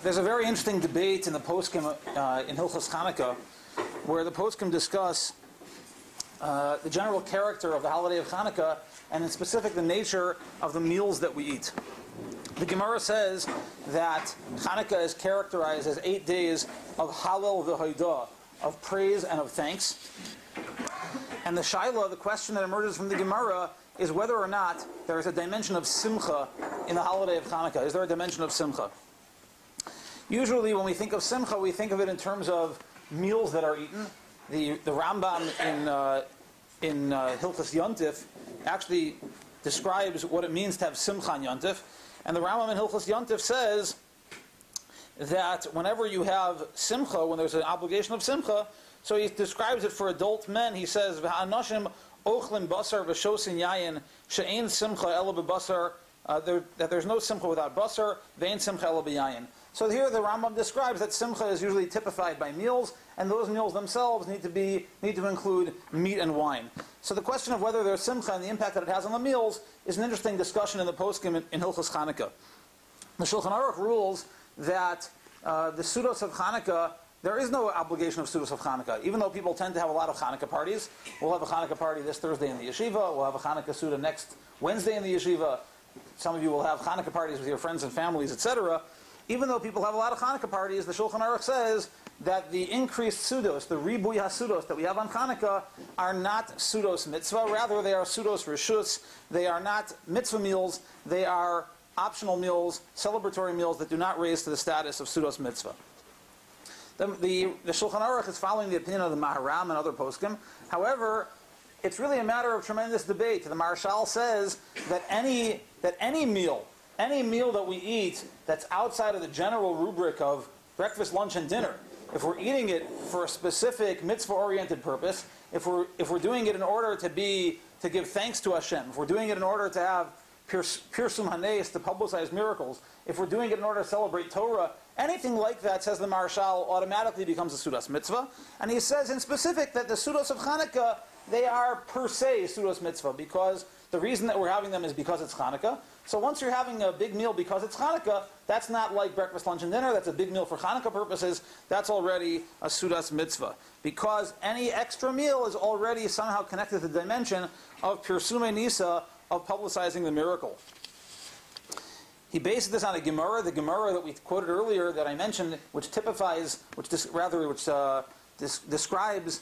There's a very interesting debate in the poskim in Hilchos Chanukah, where the poskim discuss the general character of the holiday of Chanukah, and in specific the nature of the meals that we eat. The Gemara says that Chanukah is characterized as 8 days of Halal v'Hodah, of praise and of thanks. And the Shaila, the question that emerges from the Gemara, is whether or not there is a dimension of simcha in the holiday of Chanukah. Is there a dimension of simcha? Usually when we think of simcha, we think of it in terms of meals that are eaten. The Rambam in Hilchos Yontif actually describes what it means to have simcha on Yontif. And the Rambam in Hilchos Yontif says that whenever you have simcha, when there's an obligation of simcha, so he describes it for adult men. He says, "V'ha'anoshim ochlim basar v'shosin yayin she'ein simcha ela b'basar," that there's no simcha without basar, ve'ein simcha ela b'yayin. So here the Rambam describes that simcha is usually typified by meals, and those meals themselves need to include meat and wine. So the question of whether there's simcha and the impact that it has on the meals is an interesting discussion in the poskim in Hilchos Chanukah. The Shulchan Aruch rules that the Sudos of Chanukah, there is no obligation of Sudos of Chanukah. Even though people tend to have a lot of Chanukah parties, we'll have a Chanukah party this Thursday in the Yeshiva, we'll have a Chanukah Suda next Wednesday in the Yeshiva, some of you will have Chanukah parties with your friends and families, etc. Even though people have a lot of Chanukah parties, the Shulchan Aruch says that the increased Sudos, the Ribuy HaSudos that we have on Chanukah, are not Sudos Mitzvah, rather they are Sudos Rishus. They are not Mitzvah meals, they are optional meals, celebratory meals that do not raise to the status of Sudos Mitzvah. The Shulchan Aruch is following the opinion of the Maharam and other poskim. However, it's really a matter of tremendous debate. The Marshal says that any meal that we eat that's outside of the general rubric of breakfast, lunch, and dinner, if we're eating it for a specific mitzvah-oriented purpose, if we're doing it in order to give thanks to Hashem, if we're doing it in order to have pirsum hanes, to publicize miracles, if we're doing it in order to celebrate Torah, anything like that, says the Marshal, automatically becomes a Sudas Mitzvah. And he says in specific that the Sudos of Chanukah, they are per se Sudos Mitzvah, because the reason that we're having them is because it's Chanukah. So once you're having a big meal because it's Chanukah, that's not like breakfast, lunch, and dinner. That's a big meal for Chanukah purposes. That's already a Sudas Mitzvah. Because any extra meal is already somehow connected to the dimension of Pirsume Nisa, of publicizing the miracle. He based this on a Gemara, the Gemara that we quoted earlier that I mentioned, which typifies, describes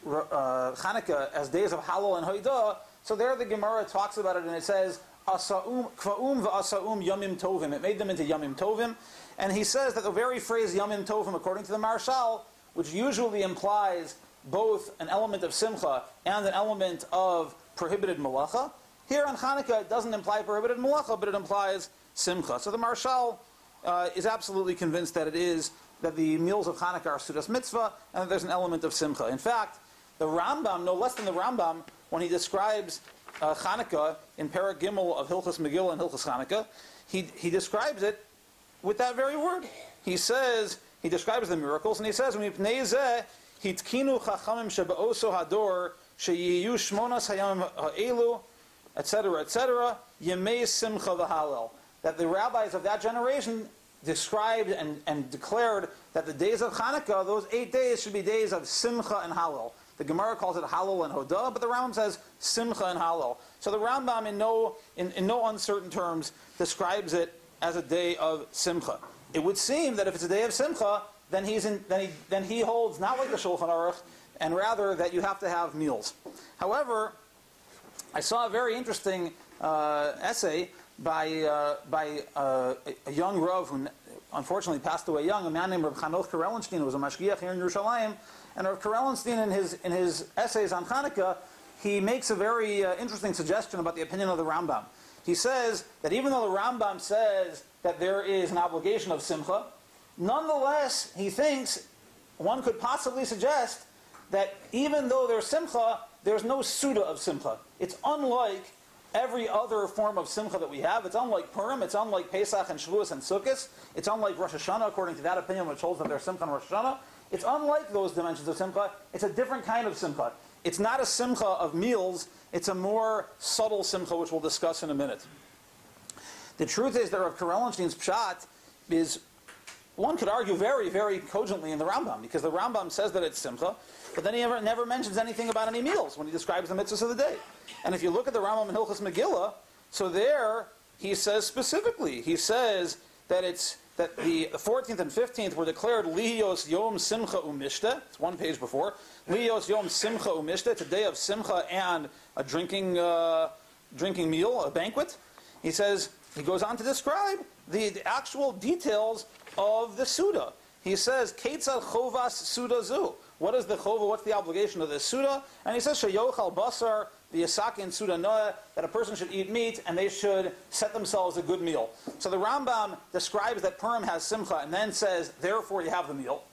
Chanukah as days of Halal and Hoidah. So there the Gemara talks about it and it says, Asa'um, Kva'um v'asa'um Yamim Tovim. It made them into Yamim Tovim. And he says that the very phrase Yamim Tovim, according to the Marshal, which usually implies both an element of simcha and an element of prohibited malacha, here on Chanukah it doesn't imply prohibited malacha, but it implies simcha. So the Marshal is absolutely convinced that that the meals of Chanukah are Sudas Mitzvah, and that there's an element of simcha. In fact, the Rambam, no less than the Rambam, when he describes Chanukah in Perek Gimel of Hilchos Megillah and Hilchos Chanukah, he describes it with that very word. He describes the miracles, and he says, "Mipnei zeh hitkinu chachamim shebeoso hador sheyiyu shmonas hayamim ha'elu," etc., etc., yemei simcha v'halel. That the rabbis of that generation described and declared that the days of Chanukah, those 8 days, should be days of simcha and halal. The Gemara calls it halal and hodah, but the Rambam says simcha and halal. So the Rambam, in no uncertain terms, describes it as a day of simcha. It would seem that if it's a day of simcha, then he holds not like the Shulchan Aruch, and rather that you have to have meals. However, I saw a very interesting essay by a young Rav who unfortunately passed away young, a man named Rav Chanukah, who was a Mashgiach here in Yerushalayim. And Rav Karellenstein, in his essays on Chanukah, he makes a very interesting suggestion about the opinion of the Rambam. He says that even though the Rambam says that there is an obligation of simcha, nonetheless, he thinks one could possibly suggest that even though there's simcha, there's no suda of simcha. It's unlike every other form of simcha that we have. It's unlike Purim, it's unlike Pesach and Shavuos and Sukkot, it's unlike Rosh Hashanah, according to that opinion, which holds that there's simcha on Rosh Hashanah. It's unlike those dimensions of simcha. It's a different kind of simcha. It's not a simcha of meals, it's a more subtle simcha, which we'll discuss in a minute. The truth is that Rav Karellenstein's pshat is one could argue very, very cogently in the Rambam, because the Rambam says that it's simcha, but then he never mentions anything about any meals when he describes the mitzvahs of the day. And if you look at the Rambam in Hilchos Megillah, so there he says specifically, he says that the 14th and 15th were declared Lihiyos Yom Simcha Umishta. It's one page before. Lihiyos Yom Simcha Umishta. It's a day of simcha and a drinking meal, a banquet. He goes on to describe the actual details of the Suda. He says, Ketzad Chovas Suda Zu. What is the Chova? What's the obligation of the Suda? And he says, Shayochal Basar, the Yasakin Suda Noah, that a person should eat meat and they should set themselves a good meal. So the Rambam describes that Purim has simcha and then says, therefore you have the meal.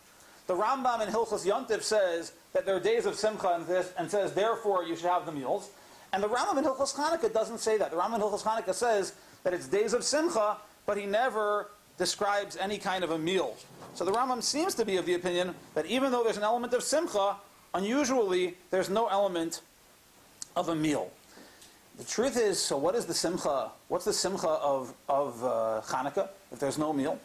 The Rambam in Hilchos Yontif says that there are days of simcha and says, therefore you should have the meals. And the Rambam in Hilchos Chanukah doesn't say that. The Rambam in Hilchos Chanukah says that it's days of simcha, but he never describes any kind of a meal. So the Rambam seems to be of the opinion that even though there's an element of simcha, unusually there's no element of a meal. The truth is, so what is the simcha? What's the simcha of Chanukah if there's no meal?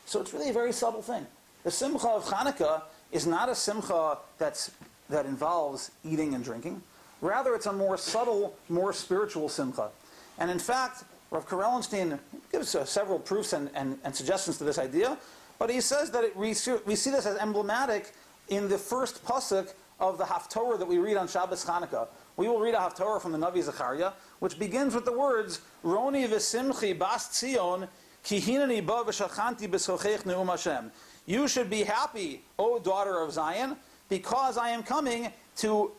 So it's really a very subtle thing. The simcha of Chanukah is not a simcha that involves eating and drinking. Rather, it's a more subtle, more spiritual simcha. And in fact, Rav Karellenstein gives several proofs and suggestions to this idea, but he says that we see this as emblematic in the first pasuk of the Haftorah that we read on Shabbos Chanukah. We will read a Haftorah from the Navi Zechariah, which begins with the words, Roni v'simchi bas Tzion, ki hineni ba v'shachanti b'sochech ne'um Hashem. You should be happy, O daughter of Zion, because I am coming to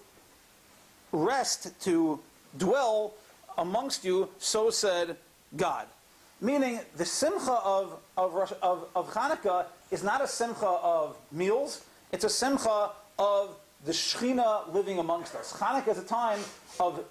rest, to dwell amongst you, so said God. Meaning, the simcha of Chanukah is not a simcha of meals, it's a simcha of the Shekhinah living amongst us. Chanukah is a time of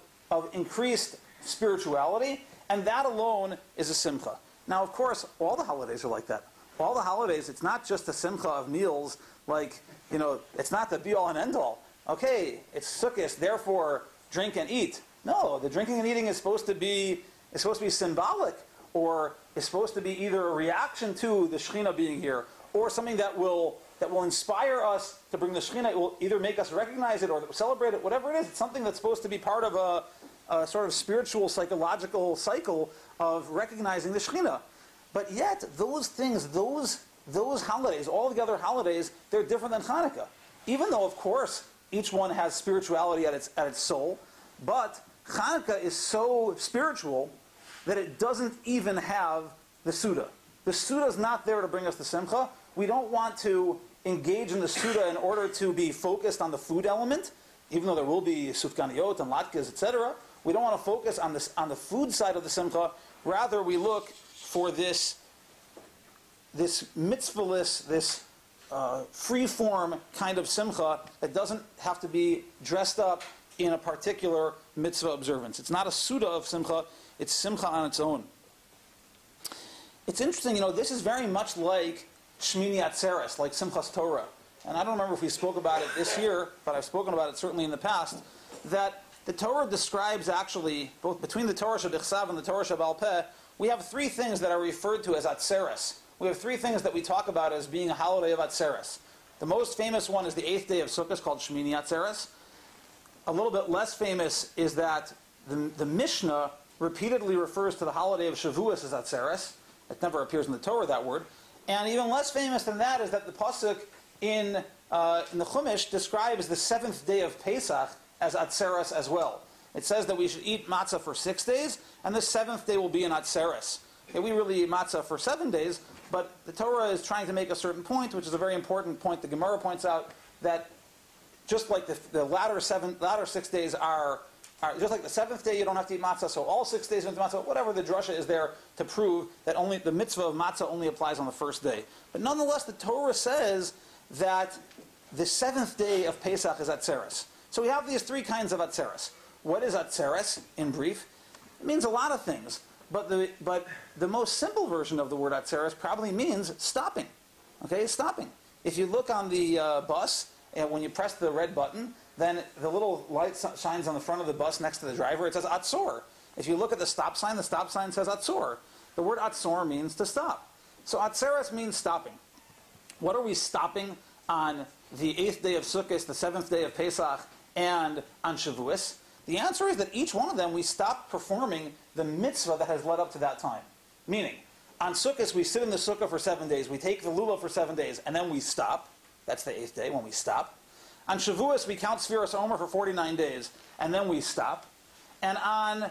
increased spirituality, and that alone is a simcha. Now, of course, all the holidays are like that. All the holidays, it's not just a simcha of meals, like, it's not the be-all and end-all. Okay, it's Sukkot, therefore drink and eat. No, the drinking and eating is supposed to be symbolic, or is supposed to be either a reaction to the Shekhinah being here, or something that will inspire us to bring the Shekhinah. It will either make us recognize it or celebrate it, whatever it is. It's something that's supposed to be part of a sort of spiritual, psychological cycle of recognizing the Shekhinah. But yet, those things, those holidays, all the other holidays, they're different than Chanukah. Even though, of course, each one has spirituality at its soul, but Chanukah is so spiritual that it doesn't even have the Suda. The Suda is not there to bring us the simcha. We don't want to engage in the Suda in order to be focused on the food element, even though there will be sufganiyot and latkes, etc. We don't want to focus on the food side of the simcha. Rather, we look for this mitzvahless, this free-form kind of simcha that doesn't have to be dressed up in a particular mitzvah observance. It's not a Suda of simcha, it's simcha on its own. It's interesting, this is very much like Shmini Atzeret, like Simchas Torah. And I don't remember if we spoke about it this year, but I've spoken about it certainly in the past, that the Torah describes actually, both between the Torah Shebechsav and the Torah Shebaal Peh, we have three things that are referred to as Atzeret. We have three things that we talk about as being a holiday of Atzeret. The most famous one is the 8th day of Sukkot, called Shmini Atzeret. A little bit less famous is that the Mishnah repeatedly refers to the holiday of Shavuos as Atzeret. It never appears in the Torah, that word. And even less famous than that is that the pasuk in the Chumash describes the 7th day of Pesach as Atzeret as well. It says that we should eat matzah for 6 days, and the 7th day will be an Atzeret. Okay, we really eat matzah for 7 days, but the Torah is trying to make a certain point, which is a very important point. The Gemara points out that just like the latter 6 days are just like the 7th day you don't have to eat matzah, so all 6 days you don't have to eat matzah, whatever the drasha is there to prove that only the mitzvah of matzah only applies on the first day. But nonetheless, the Torah says that the 7th day of Pesach is Atzeret. So we have these three kinds of Atzeret. What is Atzeret, in brief? It means a lot of things, but the most simple version of the word Atzeret probably means stopping. Okay, stopping. If you look on the bus, and when you press the red button, then the little light shines on the front of the bus next to the driver. It says Atzor. If you look at the stop sign says Atzor. The word Atzor means to stop. So Atzeret means stopping. What are we stopping on the 8th day of Sukkot, the 7th day of Pesach, and on Shavuos? The answer is that each one of them we stop performing the mitzvah that has led up to that time. Meaning, on Sukkot we sit in the sukkah for 7 days, we take the lulav for 7 days, and then we stop. That's the 8th day when we stop. On Shavuos we count Sfiras Omer for 49 days, and then we stop. And on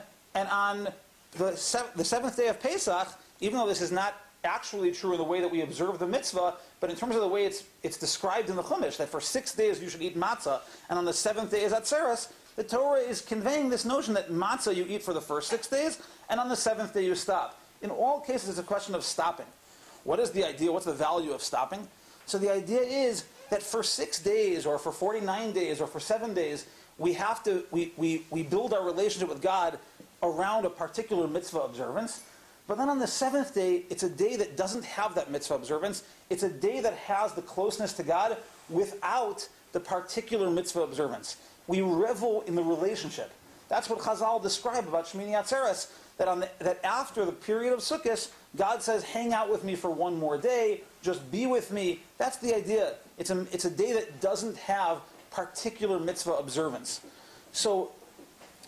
the 7th day of Pesach, even though this is not actually true in the way that we observe the mitzvah, but in terms of the way it's described in the Chumash, that for 6 days you should eat matzah, and on the 7th day is Atzeret, the Torah is conveying this notion that matzah you eat for the first 6 days, and on the 7th day you stop. In all cases, it's a question of stopping. What is the idea? What's the value of stopping? So the idea is that for 6 days, or for 49 days, or for 7 days, we build our relationship with God around a particular mitzvah observance. But then on the 7th day, it's a day that doesn't have that mitzvah observance. It's a day that has the closeness to God without the particular mitzvah observance. We revel in the relationship. That's what Chazal describe about Shmini Atzeres, that after the period of Sukkot, God says, hang out with me for one more day, just be with me. That's the idea. It's a day that doesn't have particular mitzvah observance. So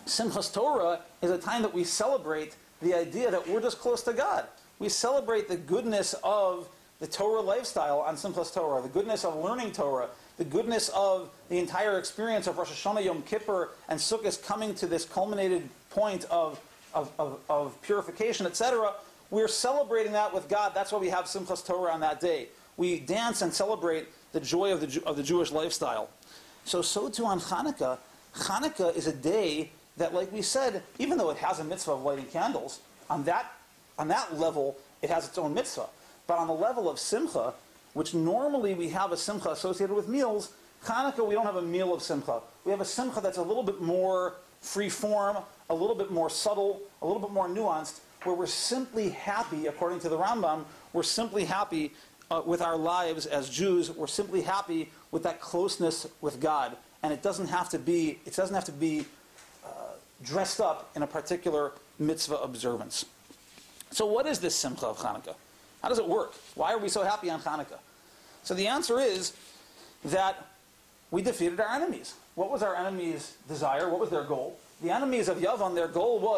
Simchas Torah is a time that we celebrate the idea that we're just close to God. We celebrate the goodness of the Torah lifestyle on Simchas Torah, the goodness of learning Torah, the goodness of the entire experience of Rosh Hashanah, Yom Kippur, and Sukkot coming to this culminated point of purification, etc. We're celebrating that with God. That's why we have Simchas Torah on that day. We dance and celebrate the joy of the Jewish lifestyle. So too on Chanukah. Chanukah is a day that, like we said, even though it has a mitzvah of lighting candles, on that level, it has its own mitzvah. But on the level of simcha, which normally we have a simcha associated with meals, Chanukah, we don't have a meal of simcha. We have a simcha that's a little bit more free form, a little bit more subtle, a little bit more nuanced, where we're simply happy, according to the Rambam, we're simply happy with our lives as Jews. We're simply happy with that closeness with God. And it doesn't have to be dressed up in a particular mitzvah observance. So what is this simcha of Chanukah? How does it work? Why are we so happy on Chanukah? So the answer is that we defeated our enemies. What was our enemies' desire? What was their goal? The enemies of Yavan,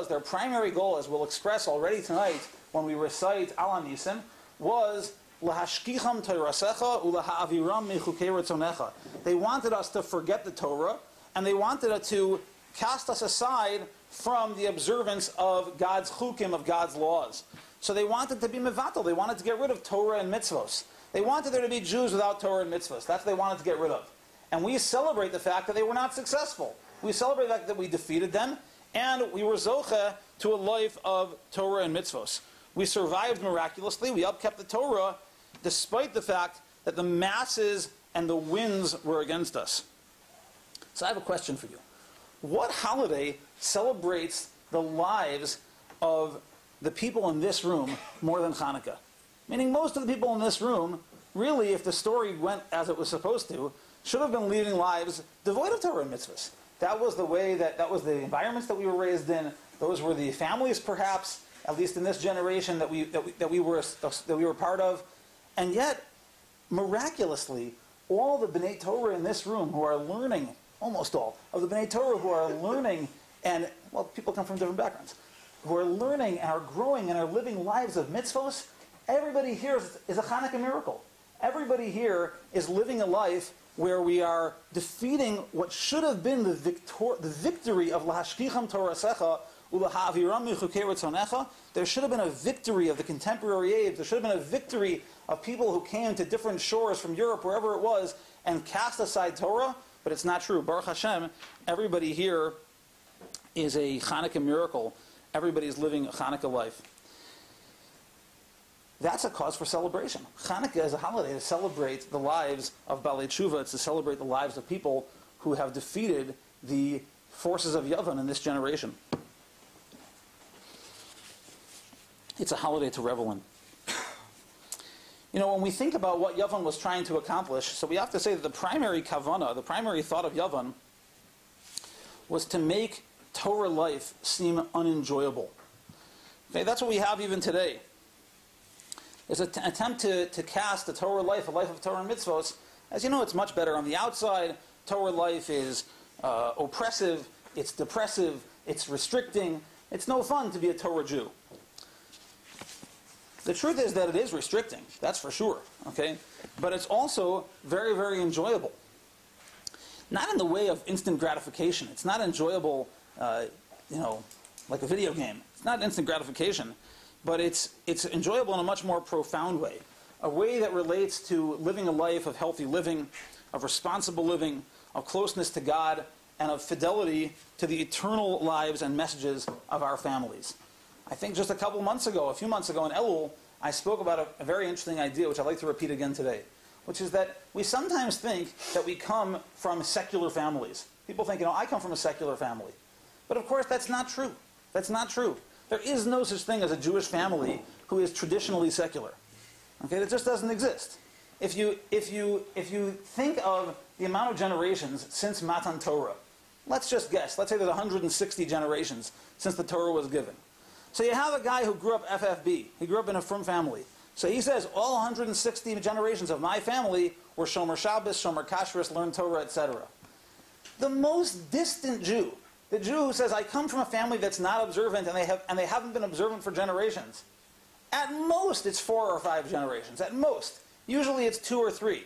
their primary goal, as we'll express already tonight when we recite Al Nisim, was lahashkicham Torasecha ulaha'aviram mechukei retzonecha. They wanted us to forget the Torah, and they wanted us to cast us aside from the observance of God's chukim, of God's laws. So they wanted to be mevatel. They wanted to get rid of Torah and mitzvos. They wanted there to be Jews without Torah and mitzvos. That's what they wanted to get rid of. And we celebrate the fact that they were not successful. We celebrate the fact that we defeated them, and we were zocheh to a life of Torah and mitzvos. We survived miraculously. We upkept the Torah, despite the fact that the masses and the winds were against us. So I have a question for you. What holiday celebrates the lives of the people in this room more than Chanukah? Meaning most of the people in this room, really, if the story went as it was supposed to, should have been leading lives devoid of Torah and mitzvahs. That was the way, that was the environments that we were raised in. Those were the families, perhaps, at least in this generation, that we were part of. And yet, miraculously, all the B'nai Torah in this room who are learning, almost all of the B'nai Torah who are learning, and, well, people come from different backgrounds, who are learning and are growing and are living lives of mitzvos, everybody here is a Chanukah miracle. Everybody here is living a life where we are defeating what should have been the victory of Lahashkicham Torasecha Ulaha'aviram Mechukei Retzonecha. There should have been a victory of the contemporary age. There should have been a victory of people who came to different shores from Europe, wherever it was, and cast aside Torah. But it's not true. Baruch Hashem, everybody here is a Chanukah miracle. Everybody is living a Chanukah life. That's a cause for celebration. Chanukah is a holiday to celebrate the lives of Baalei Teshuva. It's to celebrate the lives of people who have defeated the forces of Yavan in this generation. It's a holiday to revel in. You know, when we think about what Yavan was trying to accomplish, so we have to say that the primary kavana, the primary thought of Yavan, was to make Torah life seem unenjoyable. Okay, that's what we have even today. is an attempt to cast a Torah life, a life of Torah and mitzvos. As you know, it's much better on the outside. Torah life is oppressive, it's depressive, it's restricting. It's no fun to be a Torah Jew. The truth is that it is restricting, that's for sure, okay? But it's also very, very enjoyable. Not in the way of instant gratification. It's not enjoyable, like a video game. It's not instant gratification, but it's enjoyable in a much more profound way. A way that relates to living a life of healthy living, of responsible living, of closeness to God, and of fidelity to the eternal lives and messages of our families. I think just a few months ago in Elul, I spoke about a very interesting idea, which I'd like to repeat again today, which is that we sometimes think that we come from secular families. People think, I come from a secular family. But of course, that's not true. That's not true. There is no such thing as a Jewish family who is traditionally secular. Okay, that just doesn't exist. If you think of the amount of generations since Matan Torah, let's just guess. Let's say there's 160 generations since the Torah was given. So you have a guy who grew up FFB. He grew up in a frum family. So he says, all 160 generations of my family were Shomer Shabbos, Shomer Kashrus, learned Torah, etc. The most distant Jew, the Jew who says, I come from a family that's not observant and they haven't been observant for generations. At most, it's 4 or 5 generations. At most. Usually it's 2 or 3.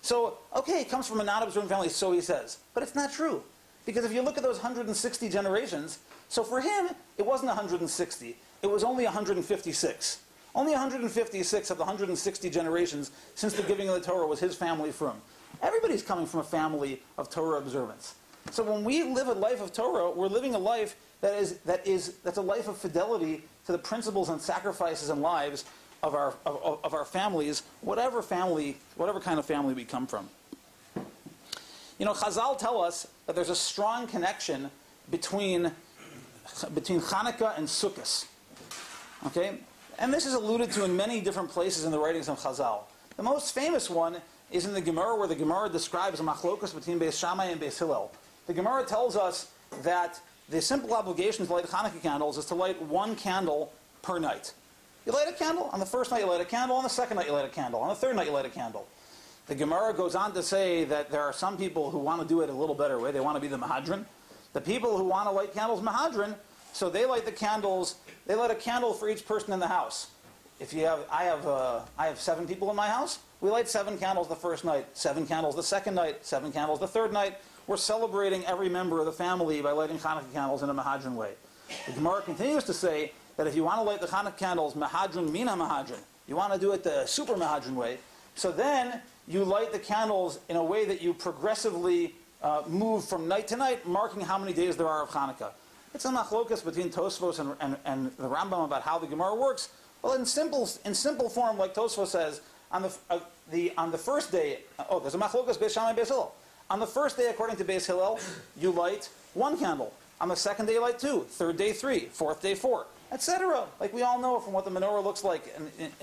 So, okay, it comes from a non-observant family, so he says. But it's not true. Because if you look at those 160 generations, so for him, it wasn't 160. It was only 156. Only 156 of the 160 generations since the giving of the Torah was his family from. Everybody's coming from a family of Torah observance. So when we live a life of Torah, we're living a life that's a life of fidelity to the principles and sacrifices and lives of our families, whatever kind of family we come from. Chazal tell us that there's a strong connection between Chanukah and Sukkot. Okay? And this is alluded to in many different places in the writings of Chazal. The most famous one is in the Gemara, where the Gemara describes a machlokus between Beis Shammai and Beis Hillel. The Gemara tells us that the simple obligation to light Chanukah candles is to light 1 candle per night. You light a candle, on the first night you light a candle, on the second night you light a candle, on the third night you light a candle. The Gemara goes on to say that there are some people who want to do it a little better way. They want to be the Mahadran. The people who want to light candles Mahadran, so they light the candles. They light a candle for each person in the house. I have 7 people in my house. We light 7 candles the first night, 7 candles the second night, 7 candles the third night. We're celebrating every member of the family by lighting Chanukah candles in a Mahadran way. The Gemara continues to say that if you want to light the Chanukah candles Mahadran mina Mahadran, you want to do it the super Mahadran way, so then you light the candles in a way that you progressively move from night to night, marking how many days there are of Chanukah. It's a machlokas between Tosfos and the Rambam about how the Gemara works. Well, in simple form, like Tosfos says, on the first day, there's a machlokas Beis Shammai and Beis Hillel. On the first day, according to Beis Hillel, you light 1 candle. On the second day, you light 2. Third day, 3. Fourth day, 4, etc. Like we all know from what the menorah looks like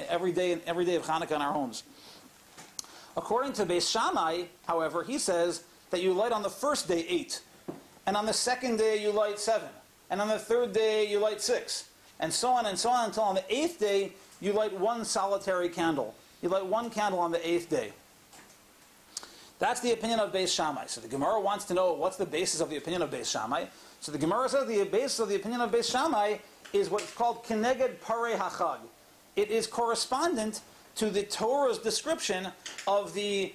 every day of Chanukah in our homes. According to Beis Shammai, however, he says that you light on the first day 8, and on the second day you light 7, and on the third day you light 6, and so on until on the 8th day you light 1 solitary candle. You light 1 candle on the 8th day. That's the opinion of Beis Shammai. So the Gemara wants to know what's the basis of the opinion of Beis Shammai. So the Gemara says the basis of the opinion of Beis Shammai is what's called Keneged Parei HaChag. It is correspondent to the Torah's description of the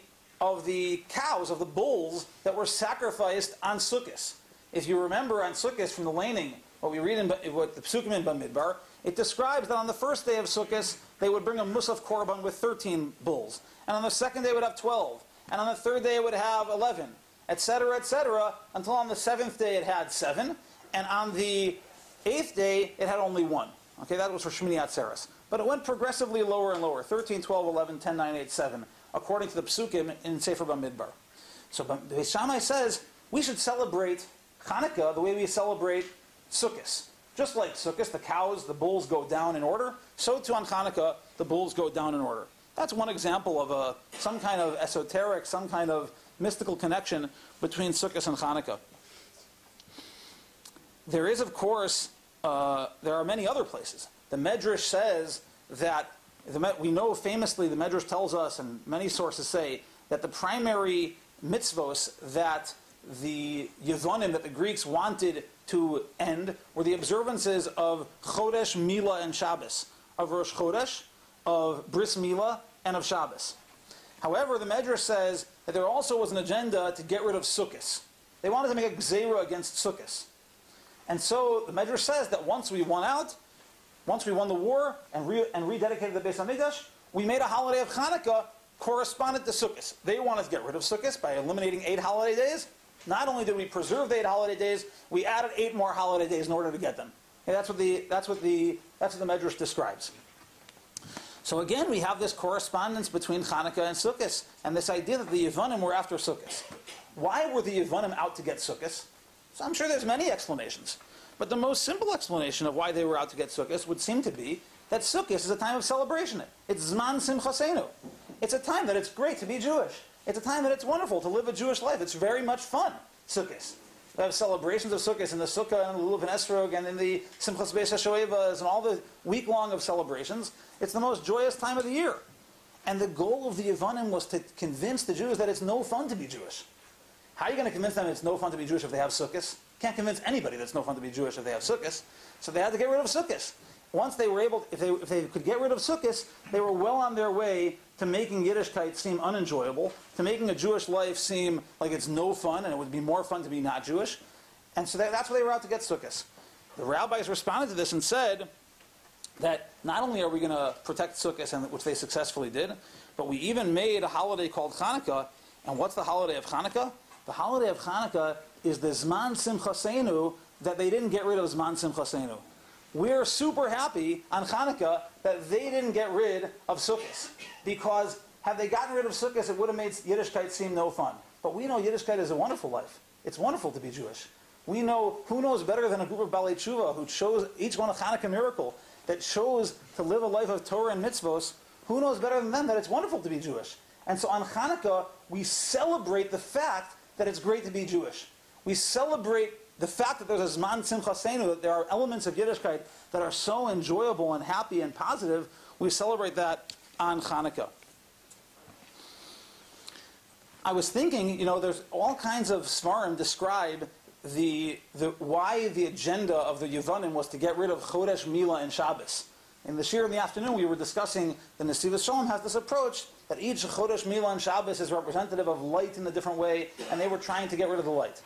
cows, of the bulls that were sacrificed on Sukkot. If you remember on Sukkot from the laning, what we read in what the Psukim in Bamidbar, it describes that on the first day of Sukkot they would bring a Musaf Korban with 13 bulls, and on the second day it would have 12, and on the third day it would have 11, etc., until on the 7th day it had 7, and on the 8th day it had only 1. Okay, that was for Shmini Atzeret. But it went progressively lower and lower, 13, 12, 11, 10, 9, 8, 7, according to the Psukim in Sefer Bamidbar. So Beis Shammai says we should celebrate Chanukah the way we celebrate Sukkot. Just like Sukkot, the cows, the bulls go down in order, so too on Chanukah, the bulls go down in order. That's one example of some kind of esoteric, some kind of mystical connection between Sukkot and Chanukah. There is, of course, there are many other places. The Medrash says that We know famously, the Medrash tells us, and many sources say, that the primary mitzvos that the Yevonim, that the Greeks wanted to end, were the observances of Chodesh, Mila, and Shabbos, of Rosh Chodesh, of Bris Mila, and of Shabbos. However, the Medrash says that there also was an agenda to get rid of Sukkot. They wanted to make a gzeira against Sukkot. And so the Medrash says that once we won the war and rededicated the Beis HaMikdash, we made a holiday of Chanukah correspondent to Sukkot. They wanted to get rid of Sukkot by eliminating 8 holiday days. Not only did we preserve the 8 holiday days, we added 8 more holiday days in order to get them. Okay, that's what the Medrash describes. So again, we have this correspondence between Chanukah and Sukkot, and this idea that the Yevonim were after Sukkot. Why were the Yevonim out to get Sukkot? So I'm sure there's many explanations. But the most simple explanation of why they were out to get Sukkot would seem to be that Sukkot is a time of celebration. It's Zman Simchasenu. It's a time that it's great to be Jewish. It's a time that it's wonderful to live a Jewish life. It's very much fun, Sukkot. We have celebrations of Sukkot in the Sukkah and the Lulav and Esrog and in the Simchas Beis HaShoevas and all the week-long of celebrations. It's the most joyous time of the year. And the goal of the Yevonim was to convince the Jews that it's no fun to be Jewish. How are you going to convince them it's no fun to be Jewish if they have Sukkot? Can't convince anybody that it's no fun to be Jewish if they have Sukkot. So they had to get rid of Sukkot. Once they were able, if they could get rid of Sukkot, they were well on their way to making Yiddishkeit seem unenjoyable, to making a Jewish life seem like it's no fun, and it would be more fun to be not Jewish. And so that's why they were out to get Sukkot. The rabbis responded to this and said that not only are we going to protect Sukkot, which they successfully did, but we even made a holiday called Chanukah. And what's the holiday of Chanukah? The holiday of Chanukah is the Zman Simchasenu that they didn't get rid of Zman Simchasenu. We're super happy on Chanukah that they didn't get rid of Sukkot. Because had they gotten rid of Sukkot, it would have made Yiddishkeit seem no fun. But we know Yiddishkeit is a wonderful life. It's wonderful to be Jewish. We know, who knows better than a group of Balei Teshuva who chose each one a Chanukah miracle, that chose to live a life of Torah and mitzvos. Who knows better than them that it's wonderful to be Jewish? And so on Chanukah, we celebrate the fact that it's great to be Jewish. We celebrate the fact that there's a Zman Simchasenu, that there are elements of Yiddishkeit that are so enjoyable and happy and positive. We celebrate that on Chanukah. I was thinking, there's all kinds of Svarim describe why the agenda of the Yevonim was to get rid of Chodesh, Mila, and Shabbos. In the Shir in the afternoon, we were discussing the Nesivos Shalom has this approach that each Chodesh, Mila, and Shabbos is representative of light in a different way, and they were trying to get rid of the light.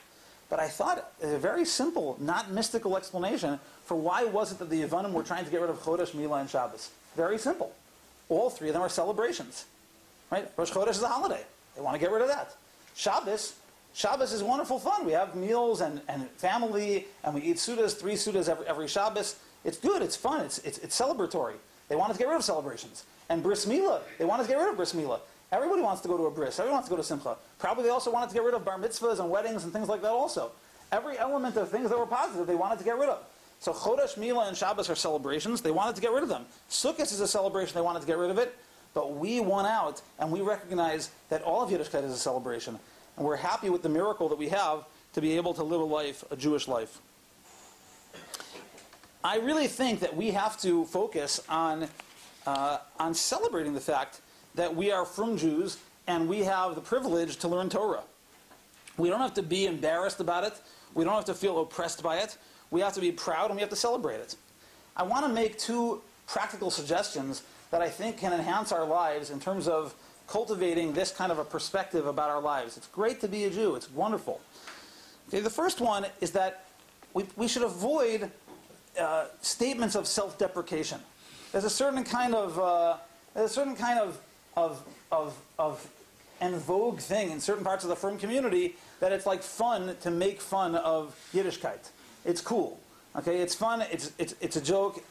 But I thought a very simple, not mystical explanation for why was it that the Yevonim were trying to get rid of Chodesh, Mila, and Shabbos. Very simple. All 3 of them are celebrations. Right? Rosh Chodesh is a holiday. They want to get rid of that. Shabbos is wonderful fun. We have meals and family, and we eat sudas, 3 sudas every Shabbos. It's good, it's fun, it's celebratory. They wanted to get rid of celebrations. And Bris Mila, they wanted to get rid of Bris Mila. Everybody wants to go to a bris. Everybody wants to go to simcha. Probably they also wanted to get rid of bar mitzvahs and weddings and things like that also. Every element of things that were positive, they wanted to get rid of. So Chodesh, Mila, and Shabbos are celebrations. They wanted to get rid of them. Sukkot is a celebration. They wanted to get rid of it. But we won out, and we recognize that all of Yiddishkeit is a celebration. And we're happy with the miracle that we have to be able to live a life, a Jewish life. I really think that we have to focus on celebrating the fact that we are from Jews and we have the privilege to learn Torah. We don't have to be embarrassed about it. We don't have to feel oppressed by it. We have to be proud and we have to celebrate it. I want to make 2 practical suggestions that I think can enhance our lives in terms of cultivating this kind of a perspective about our lives. It's great to be a Jew. It's wonderful. Okay, the first one is that we should avoid statements of self-deprecation. There's a certain kind of en vogue thing in certain parts of the firm community that it's like fun to make fun of Yiddishkeit. It's cool. Okay, it's fun. It's a joke.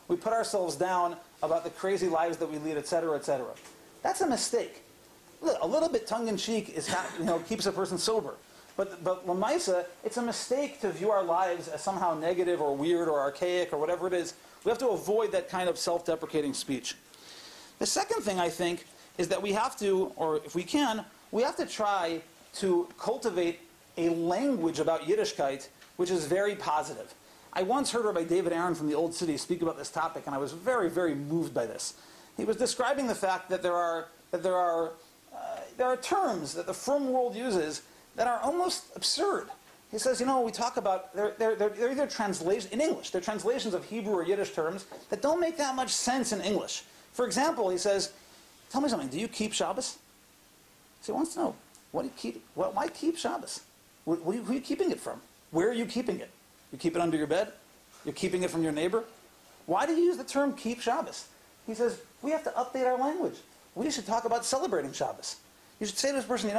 We put ourselves down about the crazy lives that we lead, etc., etc. That's a mistake. A little bit tongue-in-cheek keeps a person sober. But Lamaisa, it's a mistake to view our lives as somehow negative or weird or archaic or whatever it is. We have to avoid that kind of self-deprecating speech. The second thing, I think, is that we have to, or if we can, we have to try to cultivate a language about Yiddishkeit which is very positive. I once heard Rabbi David Aaron from the Old City speak about this topic, and I was very, very moved by this. He was describing the fact that there are terms that the frum world uses that are almost absurd. He says, we talk about, they're either translations, in English, they're translations of Hebrew or Yiddish terms that don't make that much sense in English. For example, he says, tell me something, do you keep Shabbos? So he wants to know, why keep Shabbos? Who are you keeping it from? Where are you keeping it? You keep it under your bed? You're keeping it from your neighbor? Why do you use the term keep Shabbos? He says, we have to update our language. We should talk about celebrating Shabbos. You should say to this person,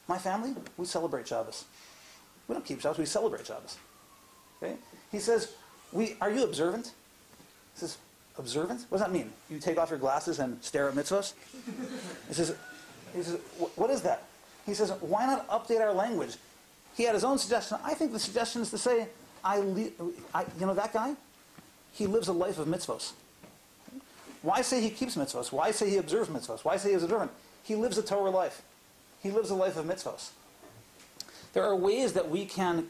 my family, we celebrate Shabbos. We don't keep Shabbos, we celebrate Shabbos. Okay? He says, are you observant? He says, observant? What does that mean? You take off your glasses and stare at mitzvahs? He says, what is that? He says, why not update our language? He had his own suggestion. I think the suggestion is to say, that guy, he lives a life of mitzvahs. Why say he keeps mitzvahs? Why say he observes mitzvahs? Why say he is observant? He lives a Torah life. He lives a life of mitzvahs. There are ways that when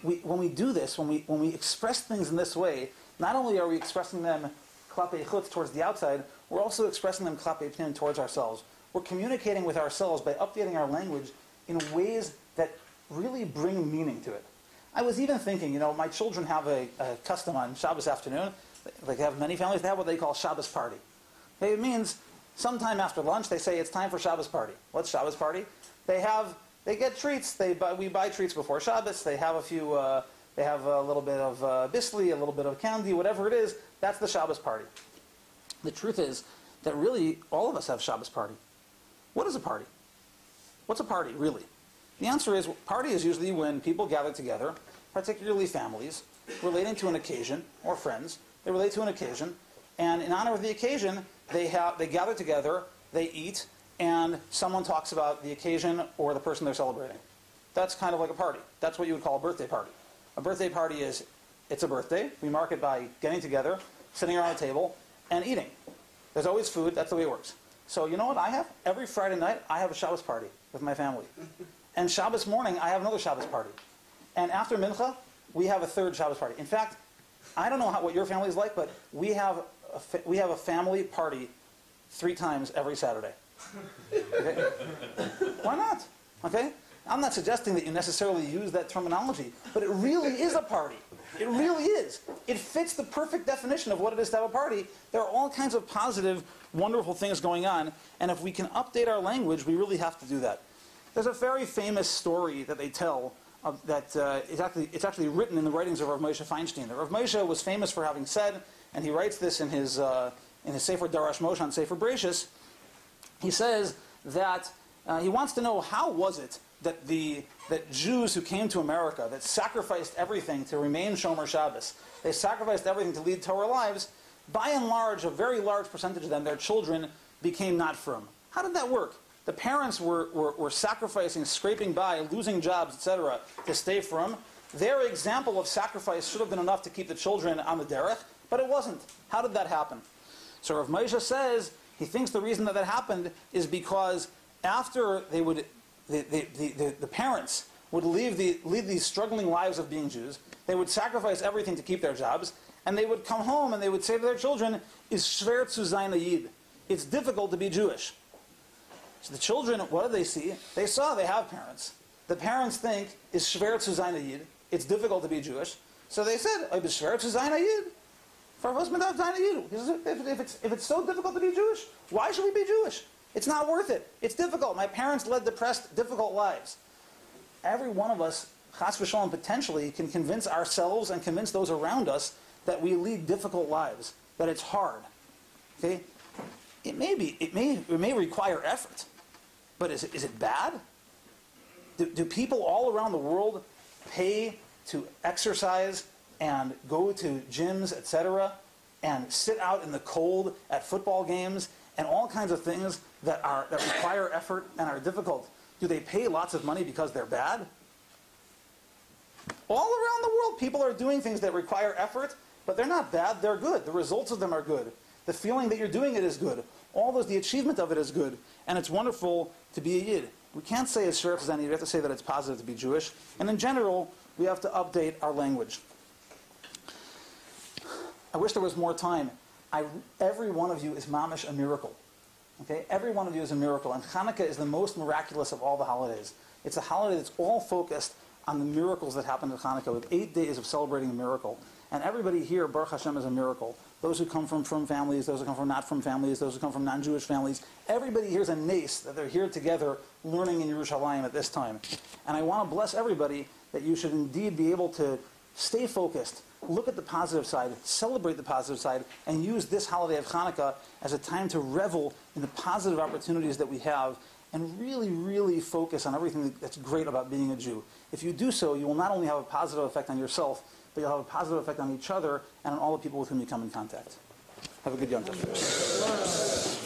we do this, when we express things in this way, not only are we expressing them klapei chutz towards the outside, we're also expressing them klapei pnim towards ourselves. We're communicating with ourselves by updating our language in ways that really bring meaning to it. I was even thinking, my children have a custom on Shabbos afternoon. They have many families, they have what they call Shabbos party. Okay, it means sometime after lunch they say it's time for Shabbos party. What's Shabbos party? They get treats. We buy treats before Shabbos. They have they have a little bit of bisli, a little bit of candy, whatever it is. That's the Shabbos party. The truth is that really all of us have Shabbos party. What is a party? What's a party, really? The answer is, party is usually when people gather together, particularly families, relating to an occasion, or friends. They relate to an occasion, and in honor of the occasion, they gather together, they eat, and someone talks about the occasion or the person they're celebrating. That's kind of like a party. That's what you would call a birthday party. A birthday party it's a birthday. We mark it by getting together, sitting around a table, and eating. There's always food. That's the way it works. So you know what I have? Every Friday night, I have a Shabbos party with my family. And Shabbos morning, I have another Shabbos party. And after Mincha, we have a third Shabbos party. In fact, I don't know what your family is like, but we have a family party 3 times every Saturday. Okay? Why not? Okay? I'm not suggesting that you necessarily use that terminology, but it really is a party. It really is. It fits the perfect definition of what it is to have a party. There are all kinds of positive, wonderful things going on, and if we can update our language, we really have to do that. There's a very famous story that they tell it's actually written in the writings of Rav Moshe Feinstein. The Rav Moshe was famous for having said, and he writes this in his Sefer Darash Moshe on Sefer Breishis. He says that he wants to know how was it that Jews who came to America, that sacrificed everything to remain Shomer Shabbos, they sacrificed everything to lead Torah lives, by and large, a very large percentage of them, their children, became not frum. How did that work? The parents were sacrificing, scraping by, losing jobs, etc., to stay frum. Their example of sacrifice should have been enough to keep the children on the derech, but it wasn't. How did that happen? So Rav Moshe says he thinks the reason that happened is because after the parents would lead these struggling lives of being Jews, they would sacrifice everything to keep their jobs, and they would come home and they would say to their children, "Is schwer zu sein a Yid." It's difficult to be Jewish. So the children, what do they see? They have parents. The parents think, "Is schwer zu sein a Yid." It's difficult to be Jewish. So they said, "Is schwer zu sein a Yid." If it's so difficult to be Jewish, why should we be Jewish? It's not worth it. It's difficult. My parents led depressed, difficult lives. Every one of us, chas v'shalom, potentially can convince ourselves and convince those around us that we lead difficult lives, that it's hard. Okay? It may require effort, but is it bad? Do people all around the world pay to exercise and go to gyms, etc., and sit out in the cold at football games and all kinds of things that require effort and are difficult? Do they pay lots of money because they're bad? All around the world, people are doing things that require effort, but they're not bad, they're good. The results of them are good. The feeling that you're doing it is good. The achievement of it is good. And it's wonderful to be a Yid. We can't say it's sheriff Zani, we have to say that it's positive to be Jewish. And in general, we have to update our language. I wish there was more time, every one of you is mamish a miracle. Okay? Every one of you is a miracle. And Chanukah is the most miraculous of all the holidays. It's a holiday that's all focused on the miracles that happen at Chanukah, with 8 days of celebrating a miracle. And everybody here, Baruch Hashem, is a miracle. Those who come from families, those who come from not from families, those who come from non-Jewish families, everybody here is a nace that they're here together learning in Yerushalayim at this time. And I want to bless everybody that you should indeed be able to stay focused, look at the positive side, celebrate the positive side, and use this holiday of Chanukah as a time to revel in the positive opportunities that we have, and really, really focus on everything that's great about being a Jew. If you do so, you will not only have a positive effect on yourself, but you'll have a positive effect on each other and on all the people with whom you come in contact. Have a good Yom Tov.